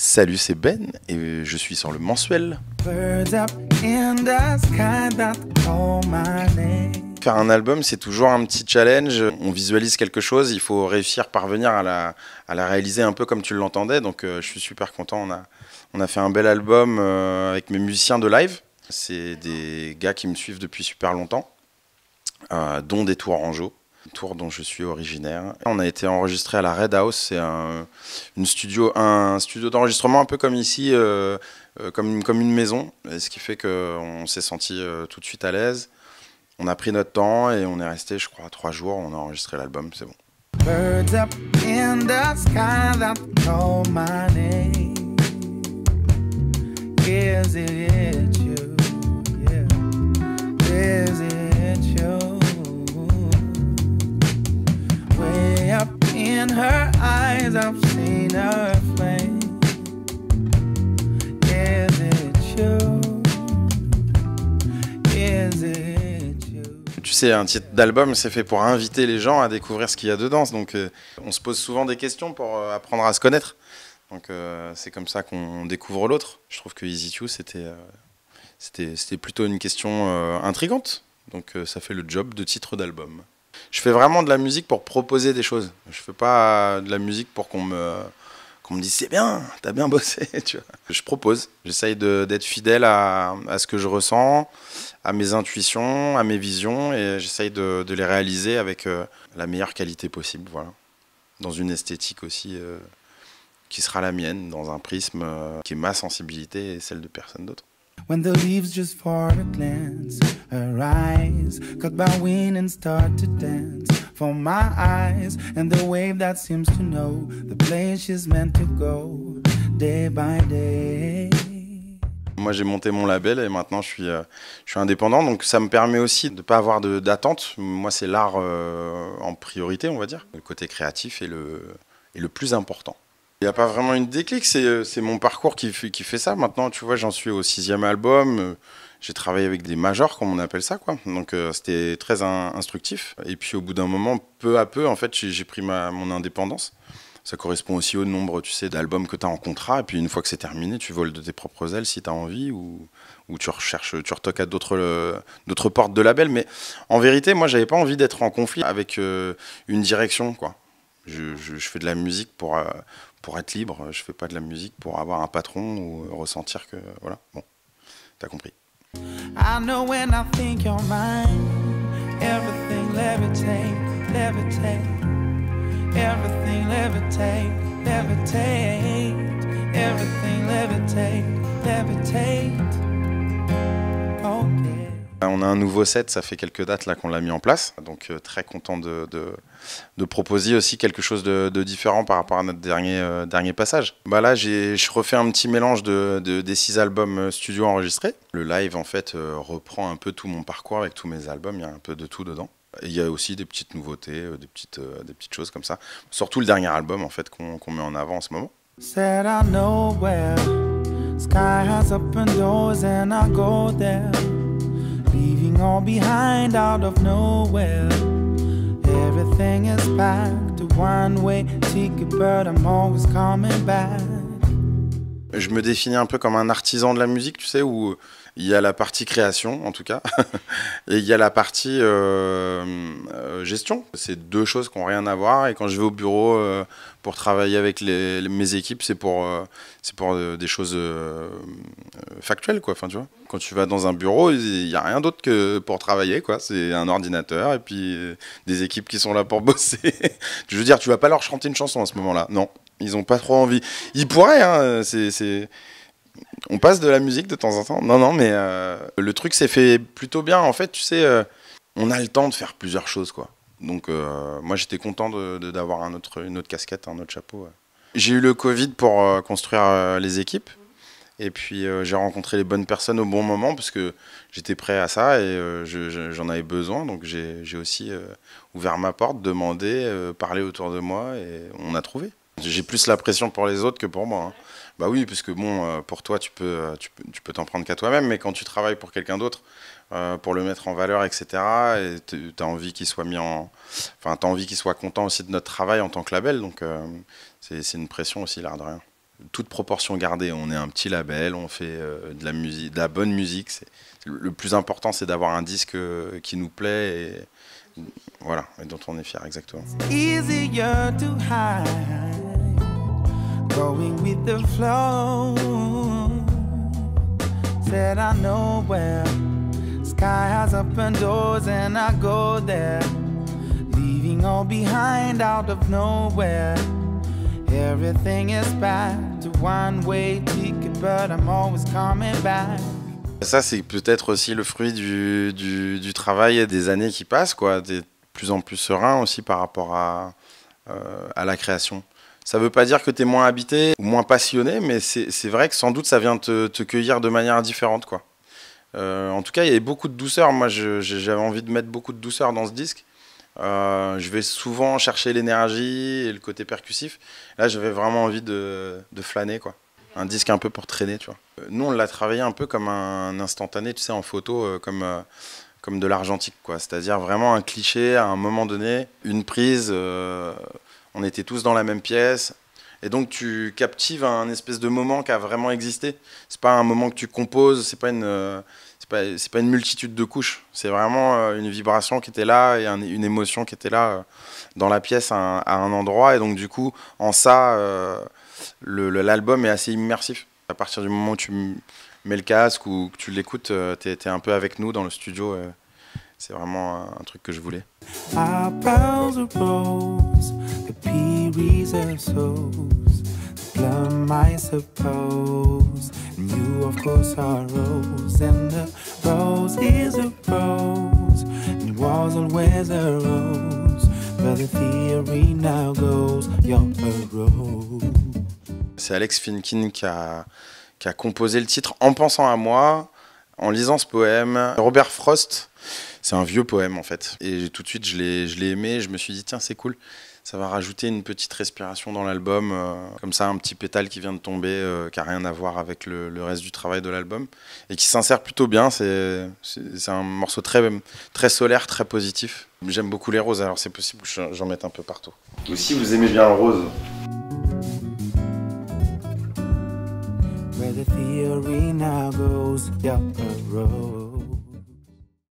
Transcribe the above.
Salut, c'est Ben et je suis sur le mensuel. Faire un album, c'est toujours un petit challenge. On visualise quelque chose, il faut réussir parvenir à la réaliser un peu comme tu l'entendais. Donc je suis super content. On a fait un bel album avec mes musiciens de live. C'est des gars qui me suivent depuis super longtemps, dont des Tourangeaux. Tour dont je suis originaire. On a été enregistré à la Red House, c'est un studio d'enregistrement un peu comme ici, comme une maison, et ce qui fait qu'on s'est senti tout de suite à l'aise. On a pris notre temps et on est resté, je crois, 3 jours, on a enregistré l'album, c'est bon. Birds up in the sky that call my name. Is it you? Yeah. Is it you? Way up in her eyes, I've seen her flame. Is it you? Is it you? Tu sais, un titre d'album, c'est fait pour inviter les gens à découvrir ce qu'il y a dedans. Donc, on se pose souvent des questions pour apprendre à se connaître. Donc, c'est comme ça qu'on découvre l'autre. Je trouve que Is It You, c'était plutôt une question intrigante. Donc, ça fait le job de titre d'album. Je fais vraiment de la musique pour proposer des choses. Je fais pas de la musique pour qu'on me dise c'est bien, t'as bien bossé. Tu vois. Je propose, j'essaye d'être fidèle à ce que je ressens, à mes intuitions, à mes visions, et j'essaye de les réaliser avec la meilleure qualité possible. Voilà. Dans une esthétique aussi qui sera la mienne, dans un prisme qui est ma sensibilité et celle de personne d'autre. When the leaves just for a glance, her eyes cut by wind and start to dance for my eyes, and the wave that seems to know the place she's meant to go day by day. Moi j'ai monté mon label et maintenant je suis indépendant, donc ça me permet aussi de ne pas avoir d'attente. Moi c'est l'art en priorité, on va dire. Le côté créatif est le plus important. Il n'y a pas vraiment une déclic, c'est mon parcours qui fait ça. Maintenant, tu vois, j'en suis au 6e album. J'ai travaillé avec des majors, comme on appelle ça, quoi. Donc, c'était très instructif. Et puis, au bout d'un moment, peu à peu, en fait, j'ai pris mon indépendance. Ça correspond aussi au nombre, tu sais, d'albums que tu as en contrat. Et puis, une fois que c'est terminé, tu voles de tes propres ailes si tu as envie ou tu retoques à d'autres portes de label. Mais en vérité, moi, j'avais pas envie d'être en conflit avec une direction, quoi. Je fais de la musique pour être libre, je fais pas de la musique pour avoir un patron ou ressentir que... Voilà, bon, t'as compris. I know when I think you're mine, everything levitate, levitate, everything levitate, levitate, everything levitate, levitate, okay. On a un nouveau set, ça fait quelques dates là qu'on l'a mis en place, donc très content de proposer aussi quelque chose de différent par rapport à notre dernier passage. Bah là, je refais un petit mélange des 6 albums studio enregistrés. Le live en fait reprend un peu tout mon parcours avec tous mes albums, il y a un peu de tout dedans. Et il y a aussi des petites nouveautés, des petites choses comme ça. Surtout le dernier album en fait qu'on met en avant en ce moment. Said I know where sky has open doors and I go there. Leaving all behind out of nowhere. Everything is back to one way ticket, but I'm always coming back. Je me définis un peu comme un artisan de la musique, tu sais, où il y a la partie création, en tout cas, et il y a la partie gestion. C'est 2 choses qui n'ont rien à voir, et quand je vais au bureau pour travailler avec mes équipes, c'est pour des choses factuelles, quoi. Enfin, tu vois, quand tu vas dans un bureau, il n'y a rien d'autre que pour travailler, quoi. C'est un ordinateur et puis des équipes qui sont là pour bosser. Je veux dire, tu vas pas leur chanter une chanson à ce moment-là, non. Ils ont pas trop envie. Ils pourraient, hein. On passe de la musique de temps en temps. Non, mais le truc s'est fait plutôt bien. En fait, tu sais, on a le temps de faire plusieurs choses, quoi. Donc, moi, j'étais content d'avoir une autre casquette, un autre chapeau. J'ai eu le Covid pour construire les équipes. Et puis, j'ai rencontré les bonnes personnes au bon moment parce que j'étais prêt à ça et j'en avais besoin. Donc, j'ai aussi ouvert ma porte, demandé, parlé autour de moi et on a trouvé. J'ai plus la pression pour les autres que pour moi, hein. Bah oui, parce que bon, pour toi, tu peux t'en prendre qu'à toi-même, mais quand tu travailles pour quelqu'un d'autre, pour le mettre en valeur, etc., et t'as envie qu'il soit t'as envie qu'il soit content aussi de notre travail en tant que label, donc c'est une pression aussi, l'air de rien. toute proportion gardée. On est un petit label, on fait de la musique, de la bonne musique. Le plus important, c'est d'avoir un disque qui nous plaît et voilà, et dont on est fier, exactement. Easier to hide, going with the flow. Said I know where sky has open doors and I go there, leaving all behind out of nowhere. Everything is back to one-way ticket, but I'm always coming back. Ça, c'est peut-être aussi le fruit du travail et des années qui passent, quoi. T'es de plus en plus serein aussi par rapport à la création. Ça ne veut pas dire que tu es moins habité ou moins passionné, mais c'est vrai que sans doute ça vient te cueillir de manière différente, quoi. En tout cas, il y avait beaucoup de douceur. Moi, j'avais envie de mettre beaucoup de douceur dans ce disque. Je vais souvent chercher l'énergie et le côté percussif. Là, j'avais vraiment envie de flâner, quoi. Un disque un peu pour traîner, tu vois. Nous, on l'a travaillé un peu comme un instantané, tu sais, en photo, comme de l'argentique, quoi. C'est-à-dire vraiment un cliché à un moment donné, une prise, on était tous dans la même pièce. Et donc, tu captives un espèce de moment qui a vraiment existé. C'est pas un moment que tu composes, c'est pas une multitude de couches. C'est vraiment une vibration qui était là et une émotion qui était là dans la pièce à un endroit. Et donc, du coup, en ça, l'album est assez immersif. À partir du moment où tu mets le casque ou que tu l'écoutes, t'es un peu avec nous dans le studio. C'est vraiment un truc que je voulais. Our pearls are rose, the peas are souls, the plum I suppose, and you of course are rose, and the rose is a rose, and it was always a rose, but the theory now goes, you're a rose. C'est Alex Finkin qui a composé le titre en pensant à moi, en lisant ce poème. Robert Frost, c'est un vieux poème en fait. Et tout de suite, je l'ai aimé. Je me suis dit, tiens, c'est cool. Ça va rajouter une petite respiration dans l'album. Comme ça, un petit pétale qui vient de tomber, qui n'a rien à voir avec le reste du travail de l'album. Et qui s'insère plutôt bien. C'est un morceau très solaire, très positif. J'aime beaucoup les roses, alors c'est possible que j'en mette un peu partout. Ou si vous aimez bien le rose. Where the theory now goes, you're a rose.